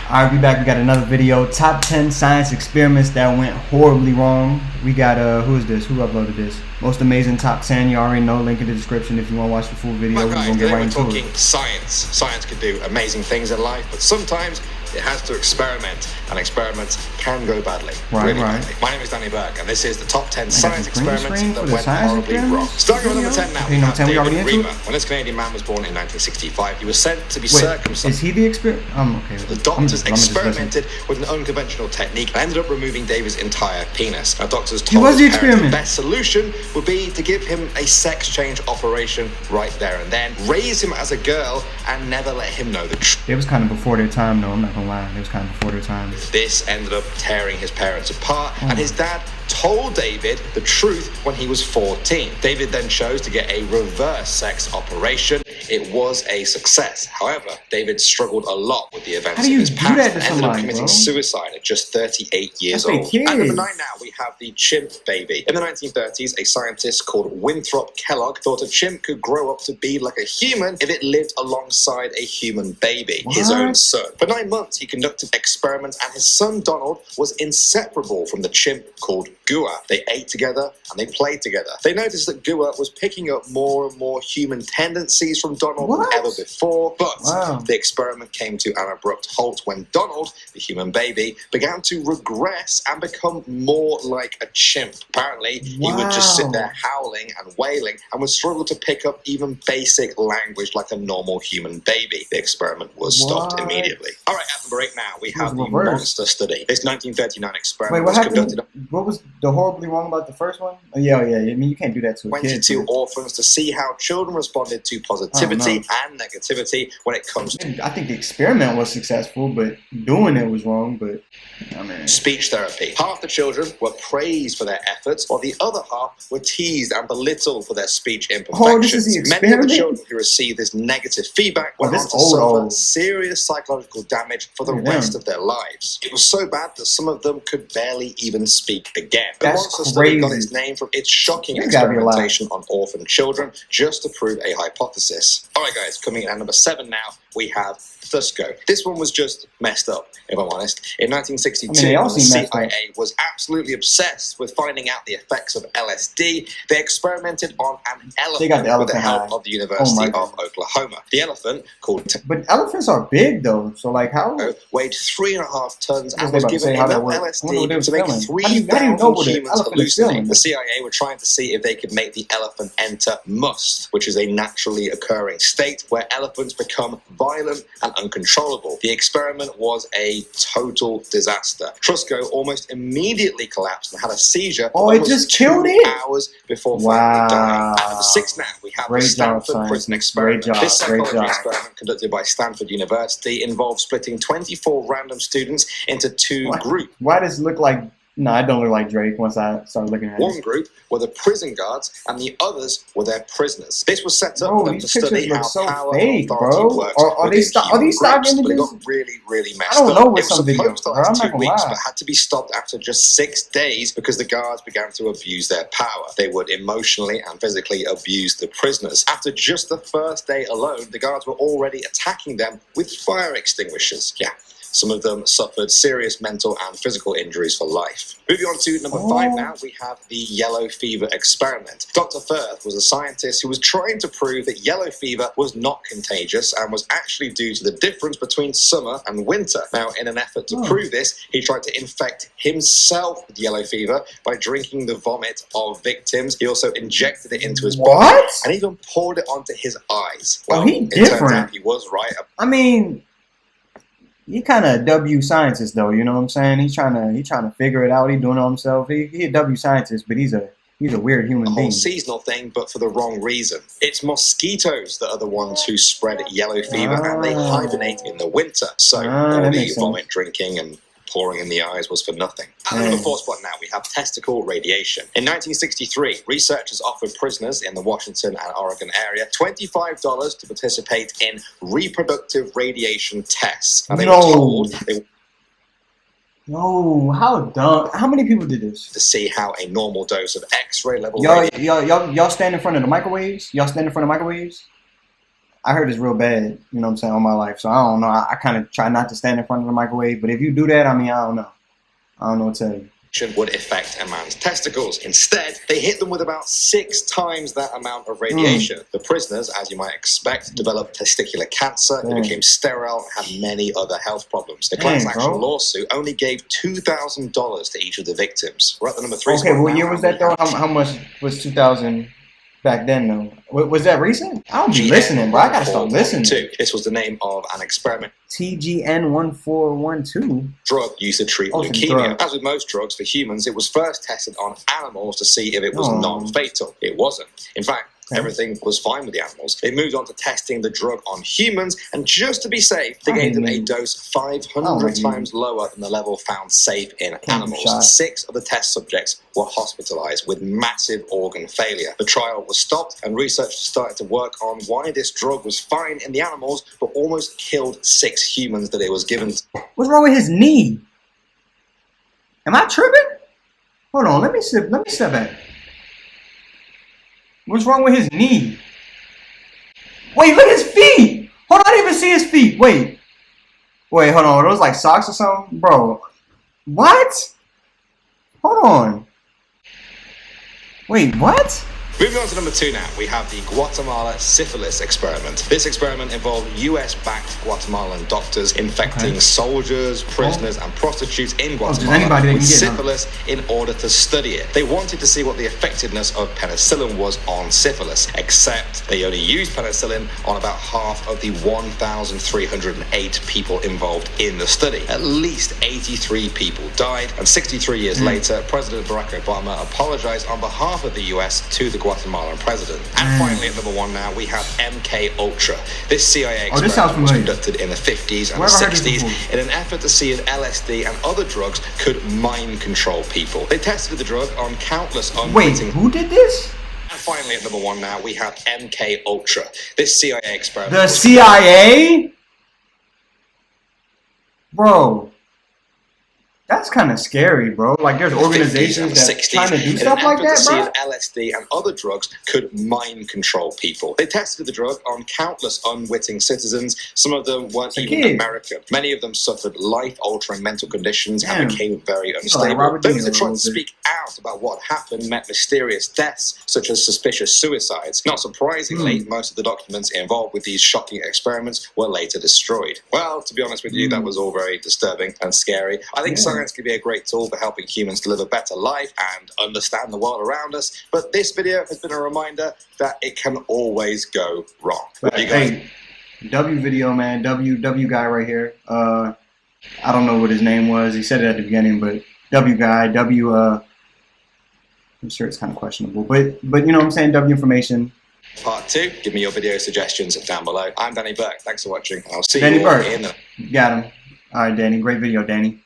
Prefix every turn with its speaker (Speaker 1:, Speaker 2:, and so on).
Speaker 1: Alright, we back. We got another video. Top 10 science experiments that went horribly wrong. We got, who is this? Who uploaded this? Most amazing top 10. You already know. Link in the description if you want to watch the full video.
Speaker 2: We're
Speaker 1: going to get right into it.
Speaker 2: Talking science. Science can do amazing things in life, but sometimes it has to experiment, and experiments can go badly. Really badly. My name is Danny Burke, and this is the top 10 science experiments that went horribly wrong. Starting with number 10 now, we have David Reime. When this Canadian man was born in 1965, he was sent to be circumcised.
Speaker 1: Is he the experiment? I'm okay with
Speaker 2: The doctors experimented with an unconventional technique and ended up removing David's entire penis. Now, doctors told his parents the best solution would be to give him a sex change operation right there and then, raise him as a girl, and never let him know the truth.
Speaker 1: It was kind of before their time, though. I'm not gonna lie. It was kind of before their time.
Speaker 2: This ended up tearing his parents apart, and his dad told David the truth when he was 14. David then chose to get a reverse sex operation. It was a success. However, David struggled a lot with the events of his past and ended up committing suicide at just 38 years old. At number 9 now, we have the Chimp Baby. In the 1930s, a scientist called Winthrop Kellogg thought a chimp could grow up to be like a human if it lived alongside a human baby, his own son. For 9 months, he conducted experiments, and his son Donald was inseparable from the chimp called Gua. They ate together and they played together. They noticed that Gua was picking up more and more human tendencies from Donald than ever before, but the experiment came to an abrupt halt when Donald, the human baby, began to regress and become more like a chimp. Apparently, he would just sit there howling and wailing and would struggle to pick up even basic language like a normal human baby. The experiment was stopped immediately. All right, at number 8 now, we have the monster study. This 1939 experiment was conducted.
Speaker 1: What was the horribly wrong about the first one? Oh, yeah. I mean, you can't do that to a kid.
Speaker 2: 22 orphans to see how children responded to positivity and negativity when it comes to...
Speaker 1: I think the experiment was successful, but doing it was wrong, but... I mean...
Speaker 2: Speech therapy. Half the children were praised for their efforts, while the other half were teased and belittled for their speech imperfections.
Speaker 1: Oh, this is the experiment?
Speaker 2: Many of the children who received this negative feedback went on to suffer serious psychological damage for the rest of their lives. It was so bad that some of them could barely even speak again. The monster study got its name from its shocking experimentation on orphan children just to prove a hypothesis. Alright guys, coming in at number 7 now, we have Tusko. This one was just messed up, if I'm honest. In 1962, the CIA was absolutely obsessed with finding out the effects of LSD. They experimented on an elephant with the help of the University of Oklahoma. The elephant, called...
Speaker 1: But elephants are big, though, so like how...
Speaker 2: weighed 3.5 tons and was given enough LSD to make 3,000 humans hallucinate. The CIA were trying to see if they could make the elephant enter must, which is a naturally occurring state where elephants become violent and uncontrollable. The experiment was a total disaster. Tusko almost immediately collapsed and had a seizure for almost 2 hours before finally dying. At number 6 now, we have the Stanford Prison Experiment. This psychology experiment conducted by Stanford University involved splitting 24 random students into 2 groups.
Speaker 1: Why does it look like... No, I don't look like Drake once I start looking at it.
Speaker 2: One group were the prison guards, and the others were their prisoners. This was set up for them to study how power and authority works.
Speaker 1: Are these stock images?
Speaker 2: But it got really messed up.
Speaker 1: I don't know what
Speaker 2: it was
Speaker 1: some
Speaker 2: supposed to last 2 weeks,
Speaker 1: lie.
Speaker 2: but had to be stopped after just 6 days because the guards began to abuse their power. They would emotionally and physically abuse the prisoners. After just the first day alone, the guards were already attacking them with fire extinguishers. Yeah. Some of them suffered serious mental and physical injuries for life. Moving on to number 5 now, we have the yellow fever experiment. Dr. Firth was a scientist who was trying to prove that yellow fever was not contagious and was actually due to the difference between summer and winter. Now, in an effort to prove this, he tried to infect himself with yellow fever by drinking the vomit of victims. He also injected it into his body and even poured it onto his eyes. Well, it turns out he was right.
Speaker 1: I mean... He kind of a W scientist, though. You know what I'm saying? He's trying to figure it out. He's doing it himself. He a W scientist, but he's a weird human being.
Speaker 2: A whole seasonal thing, but for the wrong reason. It's mosquitoes that are the ones who spread yellow fever, and they hibernate in the winter. So all the vomit drinking and pouring in the eyes was for nothing. At number 4 spot now, we have testicle radiation. In 1963, researchers offered prisoners in the Washington and Oregon area $25 to participate in reproductive radiation tests. And they were told they...
Speaker 1: No, how dumb. How many people did this?
Speaker 2: To see how a normal dose of X-ray level...
Speaker 1: Y'all stand in front of the microwaves? Y'all stand in front of microwaves? I heard it's real bad, you know what I'm saying, all my life. So I don't know. I kind of try not to stand in front of the microwave. But if you do that, I mean, I don't know. I don't know what to tell you.
Speaker 2: Would affect a man's testicles. Instead, they hit them with about 6 times that amount of radiation. The prisoners, as you might expect, developed testicular cancer, they became sterile, and had many other health problems. The class action lawsuit only gave $2,000 to each of the victims. We're at the number 3 spot.
Speaker 1: Okay, what year was that though? How much was 2000 back then though? Was that recent? I don't be listening, bro. I gotta start listening.
Speaker 2: This was the name of an experiment.
Speaker 1: TGN1412
Speaker 2: drug used to treat leukemia. As with most drugs for humans, it was first tested on animals to see if it was non-fatal. It wasn't. In fact, everything was fine with the animals. They moved on to testing the drug on humans, and just to be safe, they gave them a dose 500 times lower than the level found safe in animals. 6 of the test subjects were hospitalized with massive organ failure. The trial was stopped, and researchers started to work on why this drug was fine in the animals, but almost killed 6 humans that it was given to.
Speaker 1: What's wrong with his knee? Am I tripping? Hold on, let me step back. What's wrong with his knee? Wait, look at his feet! Hold on, I didn't even see his feet. Wait, hold on. Are those like socks or something? Bro, what? Hold on. Wait, what?
Speaker 2: Moving on to number 2 now, we have the Guatemala Syphilis experiment. This experiment involved US-backed Guatemalan doctors infecting soldiers, prisoners, and prostitutes in Guatemala with syphilis in order to study it. They wanted to see what the effectiveness of penicillin was on syphilis, except they only used penicillin on about half of the 1,308 people involved in the study. At least 83 people died, and 63 years later, President Barack Obama apologized on behalf of the US to the Guatemalan president. And finally, at number 1 now, we have MK Ultra. This CIA experiment was conducted in the 50s and the 60s in an effort to see if LSD and other drugs could mind control people. They tested the drug on countless unwitting...
Speaker 1: Wait, who did this?
Speaker 2: And finally, at number 1 now, we have MK Ultra. This CIA experiment...
Speaker 1: The CIA? Bro. That's kind of scary, bro. Like, there's organizations that trying to do stuff like that, bro.
Speaker 2: LSD and other drugs could mind control people. They tested the drug on countless unwitting citizens. Some of them weren't even American. Many of them suffered life-altering mental conditions and became very unstable. Those that tried to speak out about what happened met mysterious deaths, such as suspicious suicides. Not surprisingly, most of the documents involved with these shocking experiments were later destroyed. Well, to be honest with you, that was all very disturbing and scary. I think science can be a great tool for helping humans to live a better life and understand the world around us, but this video has been a reminder that it can always go wrong.
Speaker 1: Hey, W video, man. W guy right here. I don't know what his name was. He said it at the beginning, but W guy, I'm sure it's kind of questionable, but you know what I'm saying, W information.
Speaker 2: Part 2, give me your video suggestions down below. I'm Danny Burke. Thanks for watching. I'll see
Speaker 1: Danny
Speaker 2: you all
Speaker 1: Burke.
Speaker 2: in the...
Speaker 1: Got him. All right, Danny. Great video, Danny.